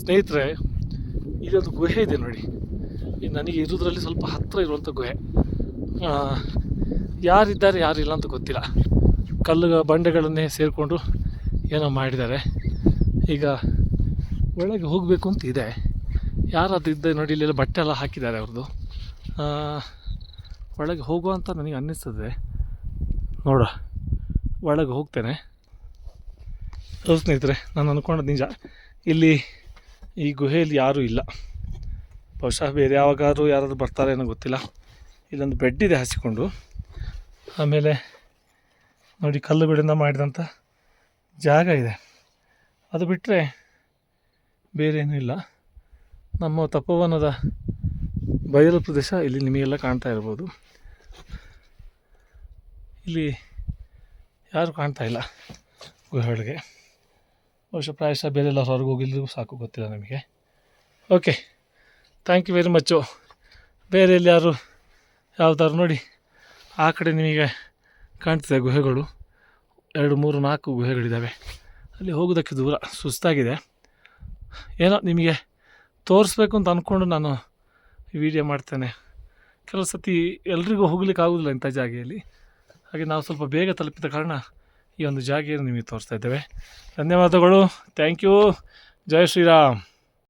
ಸ್ನೇಹಿತರೆ, ಇದೊಂದು ಗುಹೆ ಇದೆ ನೋಡಿ. ನನಗೆ ಇರೋದ್ರಲ್ಲಿ ಸ್ವಲ್ಪ ಹತ್ತಿರ ಇರುವಂಥ ಗುಹೆ. ಯಾರಿದ್ದಾರೆ ಯಾರಿಲ್ಲ ಅಂತ ಗೊತ್ತಿಲ್ಲ. ಕಲ್ಲು ಬಂಡೆಗಳನ್ನೇ ಸೇರಿಕೊಂಡು ಏನೋ ಮಾಡಿದ್ದಾರೆ. ಈಗ ಒಳಗೆ ಹೋಗಬೇಕು ಅಂತ ಇದೆ. ಯಾರಾದ್ರು ಇದ್ದೆ ನೋಡಿ, ಇಲ್ಲೆಲ್ಲ ಬಟ್ಟೆ ಎಲ್ಲ ಹಾಕಿದ್ದಾರೆ ಅವ್ರದ್ದು. ಒಳಗೆ ಹೋಗುವಂತ ನನಗೆ ಅನ್ನಿಸ್ತದೆ. ನೋಡ, ಒಳಗೆ ಹೋಗ್ತೇನೆ. ಸ್ನೇಹಿತರೆ, ನಾನು ಅಂದ್ಕೊಂಡದ್ದು ನಿಜ. ಇಲ್ಲಿ ಈ ಗುಹೆಯಲ್ಲಿ ಯಾರೂ ಇಲ್ಲ. ಬಹುಶಃ ಬೇರೆ ಯಾವಾಗಾದ್ರೂ ಯಾರಾದರೂ ಬರ್ತಾರೆ ಏನೋ ಗೊತ್ತಿಲ್ಲ. ಇಲ್ಲೊಂದು ಬೆಡ್ ಇದೆ ಹಾಸಿಕೊಂಡು. ಆಮೇಲೆ ನೋಡಿ, ಕಲ್ಲುಗಳಿಂದ ಮಾಡಿದಂಥ ಜಾಗ ಇದೆ. ಅದು ಬಿಟ್ಟರೆ ಬೇರೆ ಏನೂ ಇಲ್ಲ. ನಮ್ಮ ತಪೋವನದ ಬಯಲು ಪ್ರದೇಶ ಇಲ್ಲಿ ನಿಮಗೆಲ್ಲ ಕಾಣ್ತಾ ಇರ್ಬೋದು. ಇಲ್ಲಿ ಯಾರು ಕಾಣ್ತಾ ಇಲ್ಲ ಗುಹೆ ಒಳಗೆ. ಬಹುಶಃ ಪ್ರಾಯಶಃ ಬೇರೆ ಎಲ್ಲ ಹೊರಗೆ ಹೋಗಿಲ್ಲರೂ ಸಾಕು, ಗೊತ್ತಿಲ್ಲ ನಮಗೆ. ಓಕೆ, ಥ್ಯಾಂಕ್ ಯು ವೆರಿ ಮಚ್ಚು. ಬೇರೆ ಎಲ್ಲಿ ಯಾರು ಯಾವ್ದಾದ್ರು ನೋಡಿ, ಆ ಕಡೆ ನಿಮಗೆ ಕಾಣ್ತಿದೆ ಗುಹೆಗಳು. 2, 3, 4 ಗುಹೆಗಳಿದ್ದಾವೆ. ಅಲ್ಲಿ ಹೋಗೋದಕ್ಕೆ ದೂರ, ಸುಸ್ತಾಗಿದೆ. ಏನೋ ನಿಮಗೆ ತೋರಿಸ್ಬೇಕು ಅಂತ ಅಂದ್ಕೊಂಡು ನಾನು ಈ ವಿಡಿಯೋ ಮಾಡ್ತೇನೆ. ಕೆಲವು ಸತಿ ಎಲ್ರಿಗೂ ಹೋಗ್ಲಿಕ್ಕೆ ಆಗೋದಿಲ್ಲ ಇಂಥ ಜಾಗೆಯಲ್ಲಿ. ಹಾಗೆ ನಾವು ಸ್ವಲ್ಪ ಬೇಗ ತಲುಪಿದ ಕಾರಣ ಈ ಒಂದು ಜಾಗೆಯನ್ನು ನಿಮಗೆ ತೋರಿಸ್ತಾ ಇದ್ದೇವೆ. ಧನ್ಯವಾದಗಳು. Thank you. ಜೈ ಶ್ರೀರಾಮ್.